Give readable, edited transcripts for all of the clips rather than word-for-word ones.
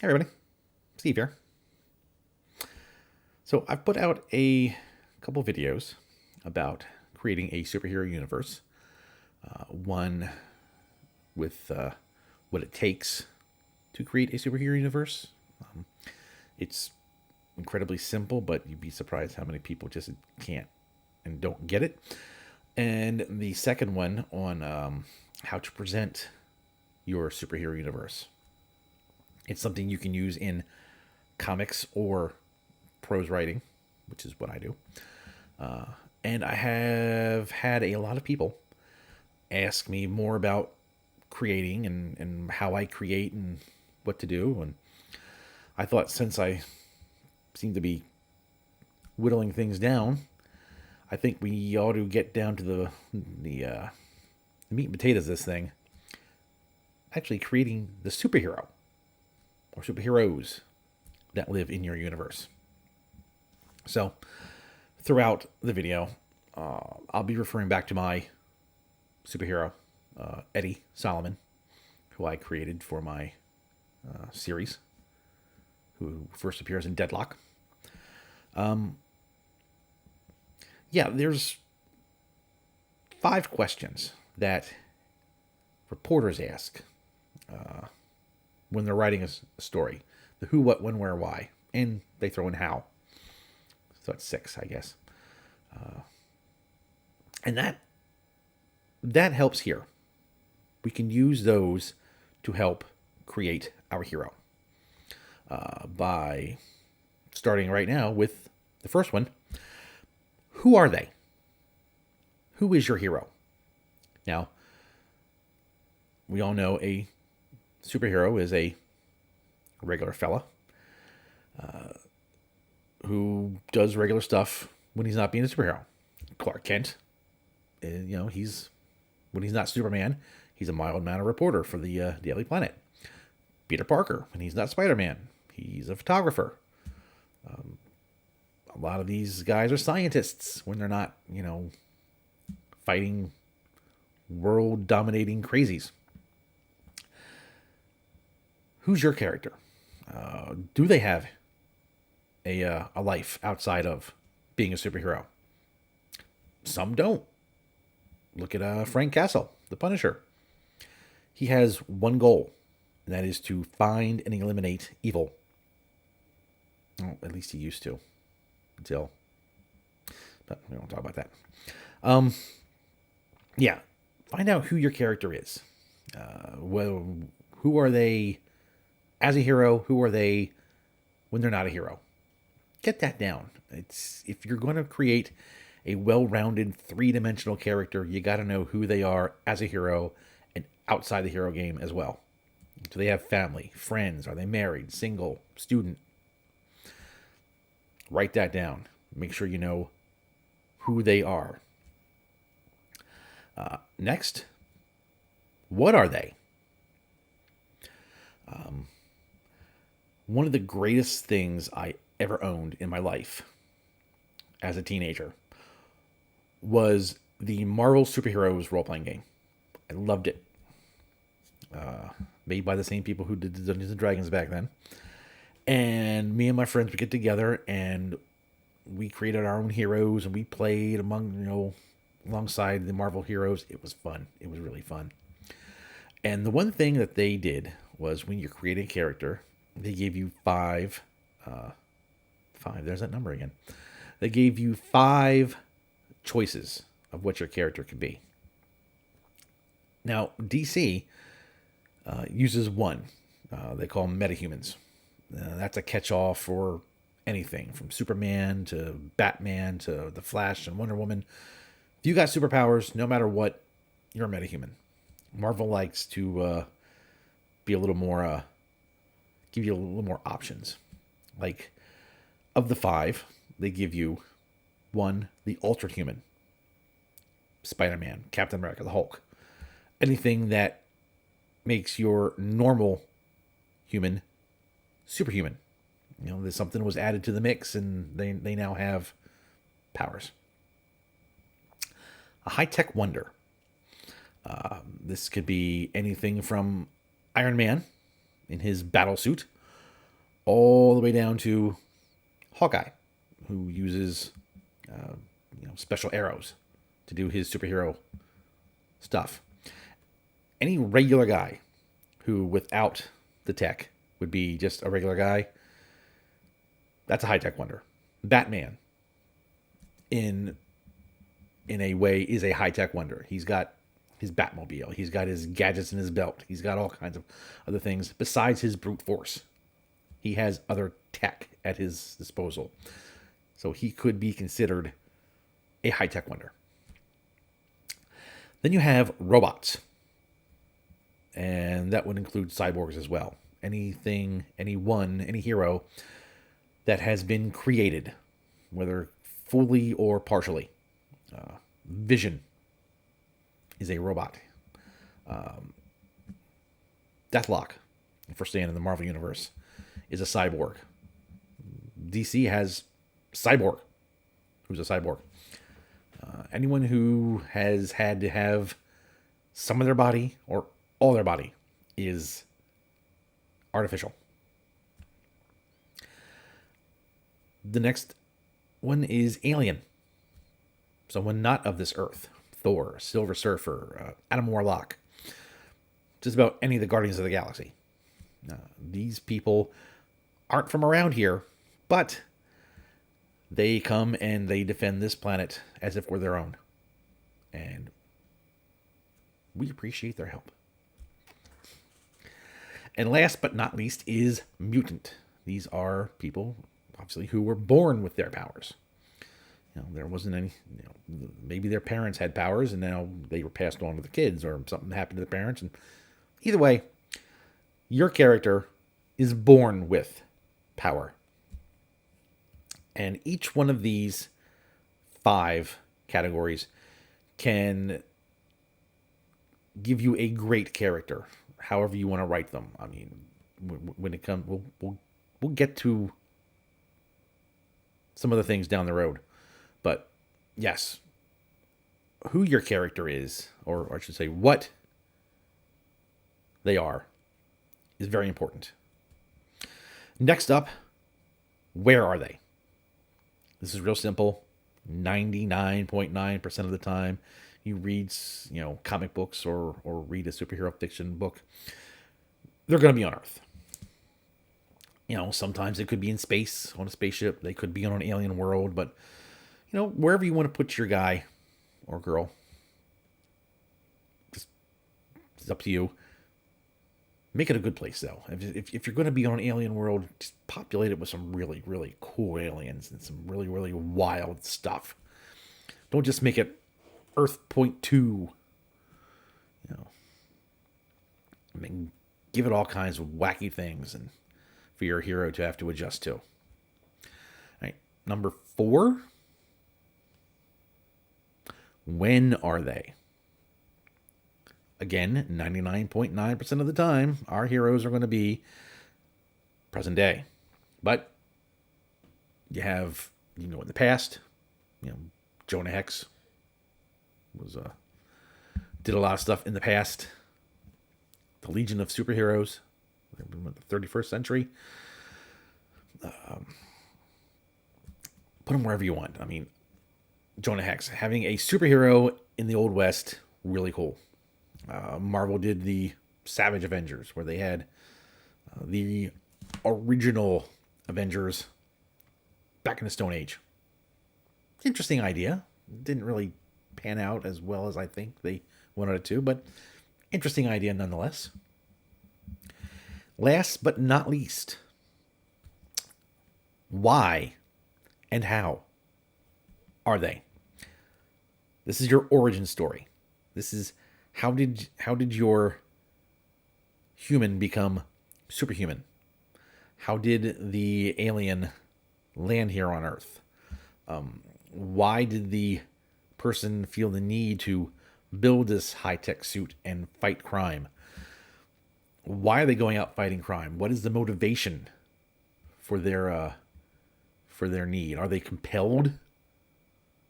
Hey everybody, Steve here. So I've put out a couple videos about creating a superhero universe. One with what it takes to create a superhero universe. It's incredibly simple, but you'd be surprised how many people just can't and don't get it. And the second one on how to present your superhero universe. It's something you can use in comics or prose writing, which is what I do. And I have had a lot of people ask me more about creating and how I create and what to do. And I thought since I seem to be whittling things down, I think we ought to get down to the meat and potatoes of this thing. Actually, creating the superhero or superheroes that live in your universe. So, throughout the video, I'll be referring back to my superhero, Eddie Solomon, who I created for my series, who first appears in Deadlock. Yeah, there's 5 questions that reporters ask when they're writing a story: the who, what, when, where, why, and they throw in how. So it's 6, I guess. And that helps here. We can use those to help create our hero by starting right now with the first one. Who are they? Who is your hero? Now, we all know a superhero is a regular fella who does regular stuff when he's not being a superhero. Clark Kent, he's when he's not Superman, he's a mild-mannered reporter for the Daily Planet. Peter Parker, when he's not Spider-Man, he's a photographer. A lot of these guys are scientists when they're not, fighting world-dominating crazies. Who's your character? Do they have a life outside of being a superhero? Some don't. Look at Frank Castle, the Punisher. He has one goal, and that is to find and eliminate evil. Well, at least he used to, until. But we won't talk about that. Yeah, find out who your character is. Who are they as a hero? Who are they when they're not a hero? Get that down. It's if you're going to create a well-rounded 3-dimensional character, you got to know who they are as a hero and outside the hero game as well. Do they have family, friends? Are they married, single, student? Write that down. Make sure you know who they are. Next, what are they? One of the greatest things I ever owned in my life as a teenager was the Marvel Superheroes role-playing game. I loved it. Made by the same people who did Dungeons and Dragons back then. And me and my friends would get together and we created our own heroes and we played alongside the Marvel heroes. It was fun. It was really fun. And the one thing that they did was when you're creating a character, they gave you five. There's that number again. They gave you 5 choices of what your character could be. Now, DC uses one. They call them metahumans. That's a catch-all for anything from Superman to Batman to The Flash and Wonder Woman. If you got superpowers, no matter what, you're a metahuman. Marvel likes to be a little more, give you a little more options. Like, of the 5, they give you 1, the Ultra Human. Spider-Man, Captain America, the Hulk. Anything that makes your normal human superhuman. There's something was added to the mix and they now have powers. A high-tech wonder. This could be anything from Iron Man in his battle suit all the way down to Hawkeye, who uses special arrows to do his superhero stuff. Any regular guy who, without the tech, would be just a regular guy, that's a high tech wonder. Batman, in a way, is a high tech wonder. He's got his Batmobile. He's got his gadgets in his belt. He's got all kinds of other things besides his brute force. He has other tech at his disposal. So he could be considered a high tech wonder. Then you have robots. And that would include cyborgs as well. Anything, anyone, any hero that has been created, whether fully or partially. Vision is a robot. Deathlock, the first stand in the Marvel Universe, is a cyborg. DC has Cyborg, who's a cyborg. Anyone who has had to have some of their body or all their body is artificial. The next one is alien. Someone not of this earth. Thor, Silver Surfer, Adam Warlock. Just about any of the Guardians of the Galaxy. These people aren't from around here, but they come and they defend this planet as if we're their own. And we appreciate their help. And last but not least is mutant. These are people, obviously, who were born with their powers. There wasn't any, maybe their parents had powers and now they were passed on to the kids, or something happened to the parents. And either way, your character is born with power. And each one of these 5 categories can give you a great character, however you want to write them. I mean, when it comes, we'll get to some of the things down the road. But yes, who your character is, or I should say what they are, is very important. Next up, where are they? This is real simple. 99.9% of the time you read, comic books or read a superhero fiction book, they're going to be on Earth. Sometimes it could be in space on a spaceship. They could be on an alien world, but wherever you want to put your guy or girl, it's up to you. Make it a good place, though. If you're going to be on an alien world, just populate it with some really, really cool aliens and some really, really wild stuff. Don't just make it Earth Point 2. Give it all kinds of wacky things and for your hero to have to adjust to. All right, number 4. When are they? Again, 99.9% of the time, our heroes are going to be present day. But you have, in the past, Jonah Hex did a lot of stuff in the past. The Legion of Superheroes, the 31st century. Put them wherever you want. I mean, Jonah Hex, having a superhero in the Old West, really cool. Marvel did the Savage Avengers, where they had the original Avengers back in the Stone Age. Interesting idea. Didn't really pan out as well as I think they wanted it to, but interesting idea nonetheless. Last but not least, why and how are they? This is your origin story. This is how did your human become superhuman? How did the alien land here on Earth? Why did the person feel the need to build this high-tech suit and fight crime? Why are they going out fighting crime? What is the motivation for their need? Are they compelled?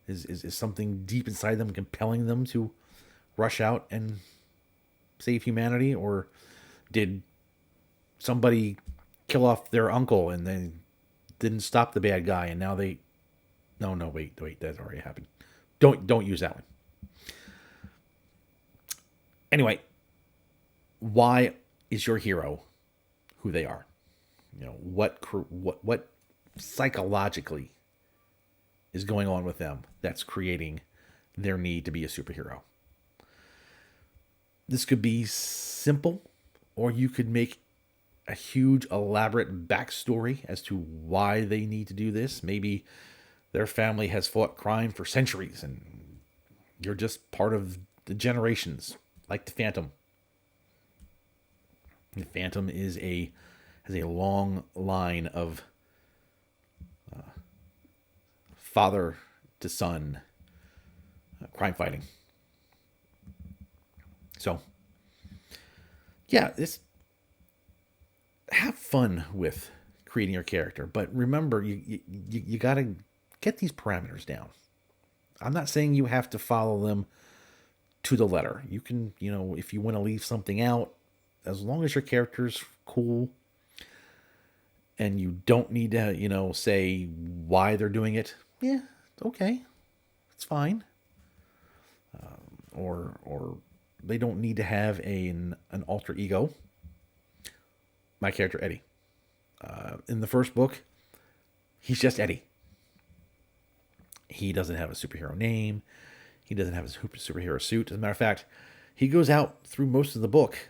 Is something deep inside them compelling them to rush out and save humanity? Or did somebody kill off their uncle and they didn't stop the bad guy, and now they. No, no, wait, that already happened. Don't use that one. Anyway, why is your hero who they are? You know what psychologically is going on with them that's creating their need to be a superhero. This could be simple, or you could make a huge, elaborate backstory as to why they need to do this. Maybe their family has fought crime for centuries, and you're just part of the generations, like the Phantom. The Phantom has a long line of father to son crime fighting. So, yeah, have fun with creating your character, but remember, you got to get these parameters down. I'm not saying you have to follow them to the letter. You can, if you want to leave something out, as long as your character's cool and you don't need to, say why they're doing it. Yeah, okay, it's fine. Or they don't need to have an alter ego. My character Eddie. In the first book, he's just Eddie. He doesn't have a superhero name. He doesn't have a superhero suit. As a matter of fact, he goes out through most of the book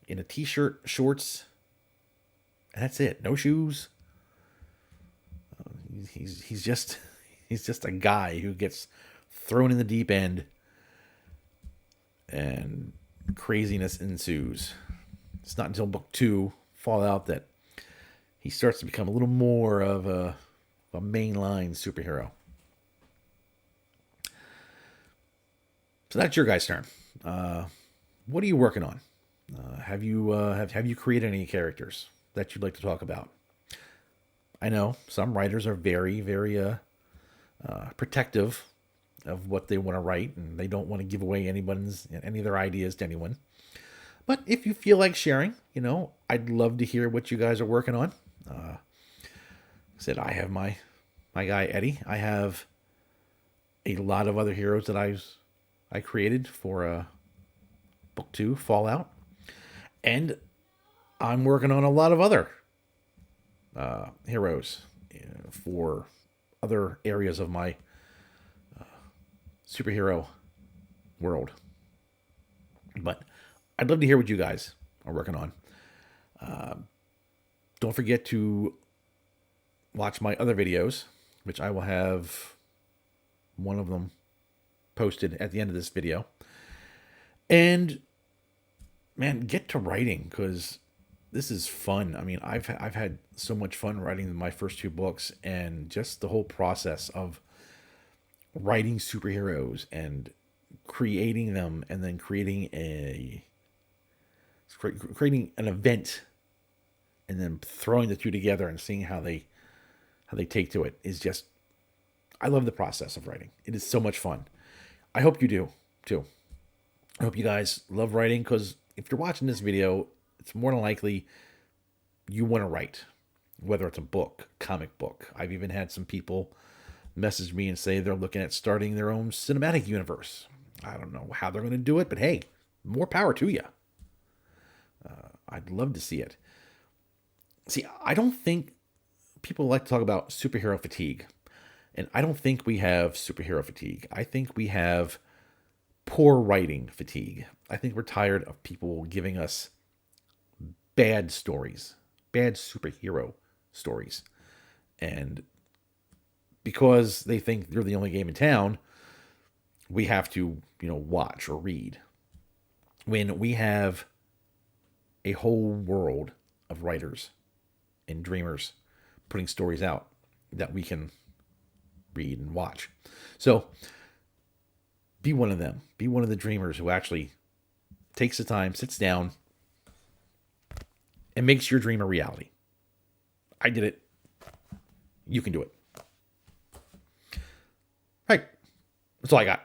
in a t-shirt, shorts, and that's it. No shoes. He's just a guy who gets thrown in the deep end, and craziness ensues. It's not until book 2, Fallout, that he starts to become a little more of a mainline superhero. So that's your guys' turn. What are you working on? Have you created any characters that you'd like to talk about? I know some writers are very, very protective of what they want to write, and they don't want to give away any of their ideas to anyone. But if you feel like sharing, I'd love to hear what you guys are working on. I said I have my guy Eddie. I have a lot of other heroes that I created for book 2, Fallout, and I'm working on a lot of other heroes for other areas of my superhero world. But I'd love to hear what you guys are working on. Don't forget to watch my other videos, which I will have one of them posted at the end of this video. And man, get to writing, because this is fun. I mean, I've had so much fun writing my first 2 books, and just the whole process of writing superheroes and creating them, and then creating an event, and then throwing the 2 together and seeing how they take to it is just, I love the process of writing. It is so much fun. I hope you do too. I hope you guys love writing, because if you're watching this video, it's more than likely you want to write, whether it's a book, comic book. I've even had some people message me and say they're looking at starting their own cinematic universe. I don't know how they're going to do it, but hey, more power to you. I'd love to see it. See, I don't think people like to talk about superhero fatigue, and I don't think we have superhero fatigue. I think we have poor writing fatigue. I think we're tired of people giving us bad stories, bad superhero stories. And because they think they're the only game in town, we have to, watch or read. When we have a whole world of writers and dreamers putting stories out that we can read and watch. So be one of them. Be one of the dreamers who actually takes the time, sits down, and makes your dream a reality. I did it. You can do it. All right. That's all I got.